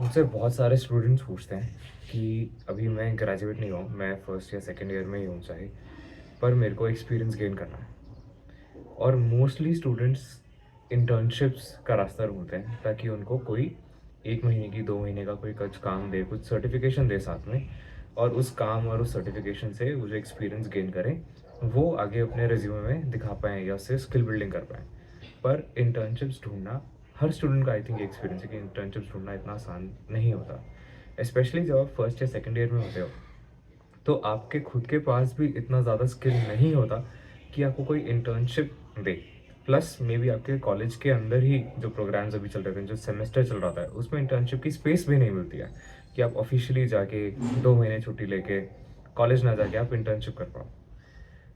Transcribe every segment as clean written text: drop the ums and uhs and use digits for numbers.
मुझसे बहुत सारे स्टूडेंट्स पूछते हैं कि अभी मैं ग्रेजुएट नहीं हुआ हूँ, मैं फर्स्ट या सेकंड ईयर में ही हूँ चाहे, पर मेरे को एक्सपीरियंस गेन करना है। और मोस्टली स्टूडेंट्स इंटर्नशिप्स का रास्ता ढूंढते हैं ताकि उनको कोई 1 महीने की 2 महीने का कोई कुछ काम दे, कुछ सर्टिफिकेशन दे साथ में, और उस काम और उस सर्टिफिकेशन से वो जो एक्सपीरियंस गेन करें वो आगे अपने रिज्यूमे में दिखा पाएँ या उससे स्किल बिल्डिंग कर पाएँ। पर इंटर्नशिप्स ढूँढना हर स्टूडेंट का आई थिंक एक्सपीरियंस है कि इंटर्नशिप्स ढूँढना इतना आसान नहीं होता। स्पेशली जब आप फर्स्ट या सेकंड ईयर में होते हो, तो आपके खुद के पास भी इतना ज़्यादा स्किल नहीं होता कि आपको कोई internship they. Plus may be आपके कॉलेज के अंदर ही जो प्रोग्राम्स अभी चल रहे थे, जो सेमेस्टर चल रहा था, उसमें इंटर्नशिप की स्पेस भी नहीं मिलती है कि आप ऑफिशियली जाके 2 महीने छुट्टी लेके कॉलेज ना जाके आप इंटर्नशिप कर पाओ।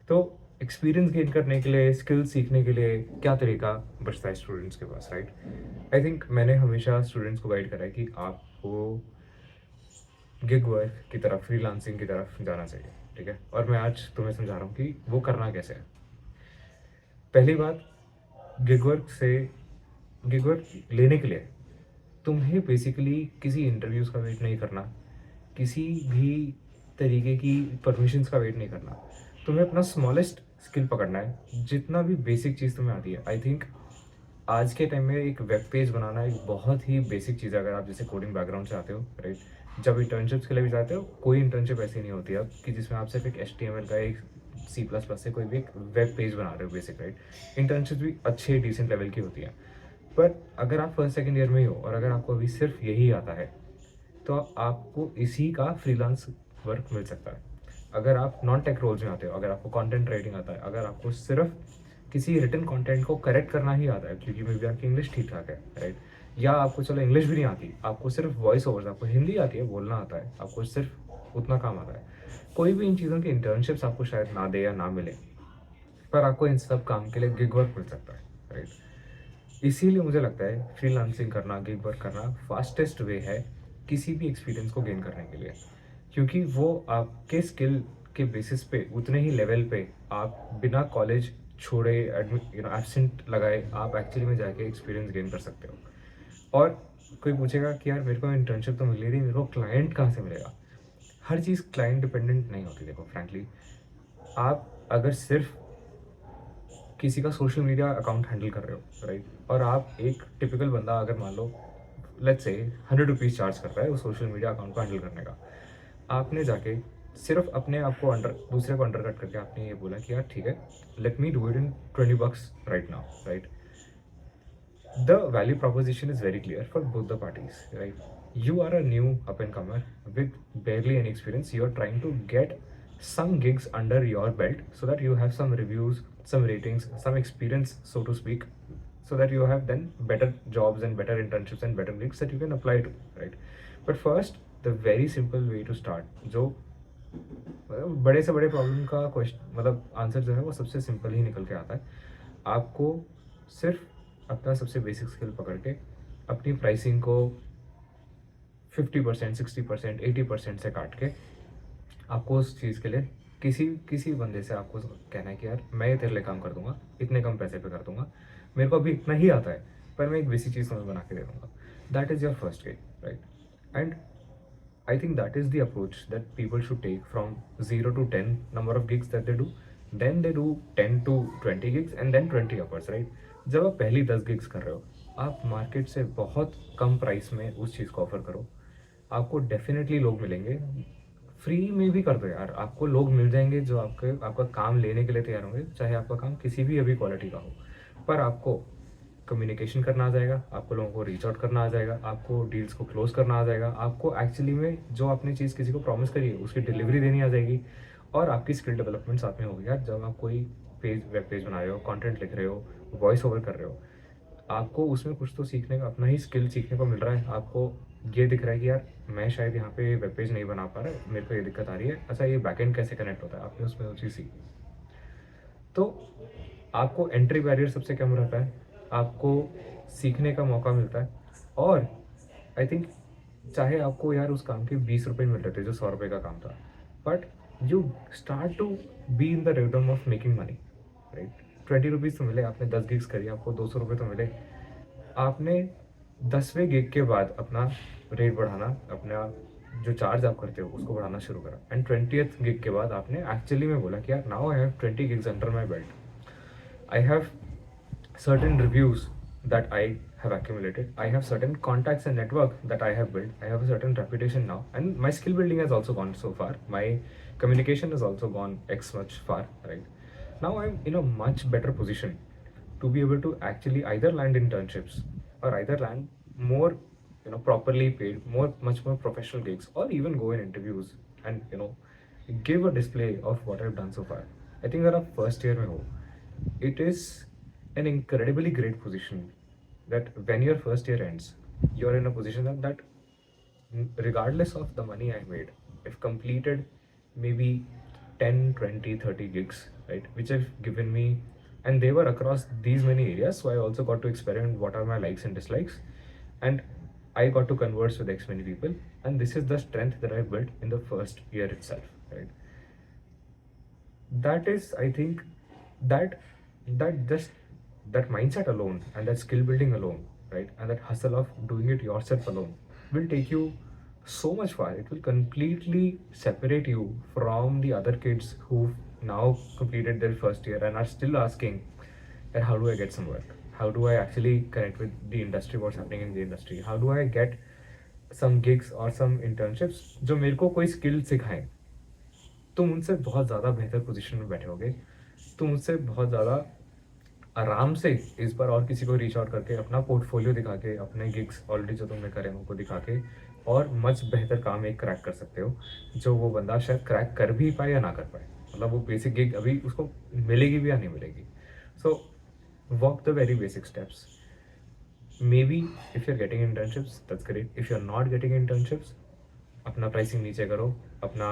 तो एक्सपीरियंस गेन करने के लिए, स्किल सीखने के लिए क्या तरीका बचता है स्टूडेंट्स के पास, राइट? आई थिंक मैंने हमेशा स्टूडेंट्स को गाइड करा है कि आपको गिग वर्क की तरफ, फ्रीलांसिंग की तरफ जाना चाहिए, ठीक है? और मैं आज तुम्हें समझा रहा हूँ कि वो करना कैसे है। पहली बात, गिग वर्क से गिग वर्क लेने के लिए तुम्हें बेसिकली किसी इंटरव्यूज़ का वेट नहीं करना, किसी भी तरीके की परमिशंस का वेट नहीं करना। तुम्हें अपना स्मॉलेस्ट स्किल पकड़ना है, जितना भी बेसिक चीज़ तुम्हें आती है। आई थिंक आज के टाइम में एक वेब पेज बनाना एक बहुत ही बेसिक चीज़ है, अगर आप जैसे कोडिंग बैकग्राउंड से आते हो, राइट? जब इंटर्नशिप्स के लिए भी जाते हो, कोई इंटर्नशिप ऐसी नहीं होती अब कि जिसमें आप सिर्फ एक HTML का, एक C++ से कोई भी एक वेब पेज बना रहे हो, बेसिक, राइट? इंटर्नशिप भी अच्छे डिसेंट लेवल की होती है। पर अगर आप फर्स्ट सेकंड ईयर में ही हो और अगर आपको अभी सिर्फ यही आता है, तो आपको इसी का फ्रीलांस वर्क मिल सकता है। अगर आप नॉन टेक रोल्स में आते हो, अगर आपको कंटेंट राइटिंग आता है, अगर आपको सिर्फ किसी रिटन कंटेंट को करेक्ट करना ही आता है, क्योंकि मे बी आपकी इंग्लिश ठीक ठाक है, राइट? या आपको चलो इंग्लिश भी नहीं आती, आपको सिर्फ वॉइस ओवर्स, आपको हिंदी आती है, बोलना आता है, आपको सिर्फ उतना काम आता है, कोई भी इन चीज़ों की इंटर्नशिप्स आपको शायद ना दे या ना मिले, पर आपको इन सब काम के लिए गिग वर्क मिल सकता है, राइट? इसीलिए मुझे लगता है फ्रीलांसिंग करना, गिग वर्क करना फास्टेस्ट वे है किसी भी एक्सपीरियंस को गेन करने के लिए, क्योंकि वो आपके स्किल के बेसिस पे, उतने ही लेवल पे, आप बिना कॉलेज छोड़े, एडमिट एब्सेंट लगाए, आप एक्चुअली में जाके एक्सपीरियंस गेन कर सकते हो। और कोई पूछेगा कि यार मेरे को इंटर्नशिप तो मिल नहीं रही, मेरे को क्लाइंट कहाँ से मिलेगा? हर चीज़ क्लाइंट डिपेंडेंट नहीं होती। देखो फ्रैंकली, आप अगर सिर्फ किसी का सोशल मीडिया अकाउंट हैंडल कर रहे हो, राइट? और आप एक टिपिकल बंदा अगर मान लो लेट्स से 100 रुपीज़ चार्ज कर रहा है उस सोशल मीडिया अकाउंट को हैंडल करने का, आपने जाके सिर्फ अपने आप को अंडर दूसरे को अंडर कट करके आपने ये बोला कि यार ठीक है, let me do it in 20 bucks right now, right? The value proposition is very clear for both the parties, right? You are a new up and comer with barely any experience. You are trying to get some gigs under your belt so that you have some reviews, some ratings, some experience, so to speak, so that you have then better jobs and better internships and better gigs that you can apply to, right? But first, the very simple way to start, जो बड़े से बड़े problem का question मतलब answer जो है वो सबसे सिंपल ही निकल के आता है। आपको सिर्फ अपना सबसे बेसिक स्किल पकड़ के अपनी प्राइसिंग को 50%, 60%, 80% से काट के आपको उस चीज़ के लिए किसी किसी बंदे से आपको कहना है कि यार मैं ये तेरे लिए काम कर दूंगा, इतने कम पैसे पे कर दूंगा, मेरे को अभी इतना ही आता है, पर मैं एक बेसिक चीज़ तुम्हें बना के दे दूंगा। That is your first gate, right? And I think that is the approach that people should take from 0 to 10 number of gigs that they do. Then they do 10 to 20 gigs and then 20 upwards, right? जब आप पहली 10 gigs कर रहे हो, आप market से बहुत कम price में उस चीज़ को ऑफर करो, आपको डेफिनेटली लोग मिलेंगे। फ्री में भी कर दो यार, आपको लोग मिल जाएंगे जो आपका काम लेने के लिए तैयार होंगे, चाहे आपका काम किसी भी अभी क्वालिटी का हो। पर आपको कम्युनिकेशन करना आ जाएगा, आपको लोगों को रीच आउट करना आ जाएगा, आपको डील्स को क्लोज करना आ जाएगा, आपको एक्चुअली में जो आपने चीज़ किसी को प्रॉमिस करी है उसकी डिलीवरी देनी आ जाएगी, और आपकी स्किल डेवलपमेंट साथ में होगी। यार जब आप कोई वेब पेज बना रहे हो, कंटेंट लिख रहे हो, वॉइस ओवर कर रहे हो, आपको उसमें कुछ तो सीखने का, अपना ही स्किल सीखने को मिल रहा है। आपको ये दिख रहा है कि यार मैं शायद यहाँ पे वेब पेज नहीं बना पा रहा, मेरे को ये दिक्कत आ रही है, अच्छा ये बैकएंड कैसे कनेक्ट होता है, आपने उसमें वो चीज़ सीखी। तो आपको एंट्री बैरियर सबसे कम रहता है, आपको सीखने का मौका मिलता है। और आई थिंक चाहे आपको यार उस काम के 20 रुपये मिल रहे थे जो 100 रुपये का काम था, but you start to be in the rhythm of making money, right? 20 rupees तो मिले, आपने 10 गिग्स करी, आपको 200 रुपये तो मिले। आपने 10वें गिग के बाद अपना रेट बढ़ाना, अपना जो चार्ज आप करते हो उसको बढ़ाना शुरू करा। एंड 20th गिग के बाद आपने एक्चुअली में बोला कि यार now I have 20 gigs under my belt, I have certain reviews that I have accumulated. I have certain contacts and network that I have built. I have a certain reputation now, and my skill building has also gone so far. My communication has also gone X much far. Right now, I'm in a much better position to be able to actually either land internships or either land more, properly paid, much more professional gigs, or even go in interviews and give a display of what I've done so far. I think that our first year mein ho, it is an incredibly great position that when your first year ends, you're in a position that regardless of the money I made, I've completed maybe 10, 20, 30 gigs, right, which have given me, and they were across these many areas. So I also got to experiment what are my likes and dislikes, and I got to converse with X many people, and this is the strength that I built in the first year itself, right? That is, I think, that just that mindset alone and that skill building alone, right, and that hustle of doing it yourself alone will take you so much far. It will completely separate you from the other kids who've now completed their first year and are still asking that how do I get some work, how do I actually connect with the industry, what's happening in the industry, how do I get some gigs or some internships जो मेरे को कोई skill सिखाएं। तुम उनसे बहुत ज़्यादा बेहतर पोजीशन में बैठे होगे, तुम उनसे बहुत ज़्यादा आराम से इस बार और किसी को रीच आउट करके अपना पोर्टफोलियो दिखा के, अपने गिग्स ऑलरेडी जो तुमने करे हैं उनको दिखा के और मच बेहतर काम एक क्रैक कर सकते हो, जो वो बंदा शायद क्रैक कर भी पाए या ना कर पाए। मतलब वो बेसिक गिग अभी उसको मिलेगी भी या नहीं मिलेगी। So walk the very basic steps. Maybe if you are getting internships that's great, if you are not getting internships अपना प्राइसिंग नीचे करो, अपना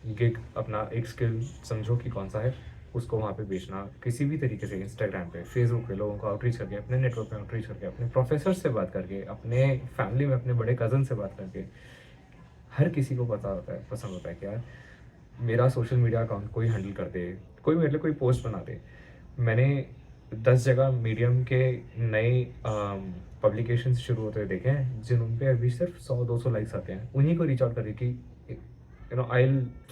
गिग, अपना एक स्किल समझो कि कौन सा है, उसको वहाँ पे बेचना किसी भी तरीके से, इंस्टाग्राम पे, फेसबुक पे लोगों को आउटरीच करके, अपने नेटवर्क में आउटरीच करके, अपने प्रोफेसर से बात करके, अपने फैमिली में अपने बड़े कज़न से बात करके। हर किसी को पता होता है, पसंद होता है कि यार मेरा सोशल मीडिया अकाउंट कोई हैंडल कर दे, कोई मेरे लिए कोई पोस्ट बना दे। मैंने 10 जगह मीडियम के नए पब्लिकेशंस शुरू होते हुए देखे हैं जिन पे अभी सिर्फ 100-200 लाइक्स आते हैं। उन्हीं को रीच आउट करके कि I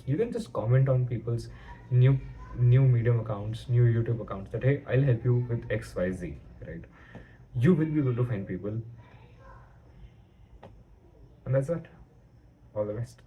you can just comment on people's new new medium accounts, new YouTube accounts, that hey, I'll help you with XYZ, right? You will be able to find people, and that's it. All the best.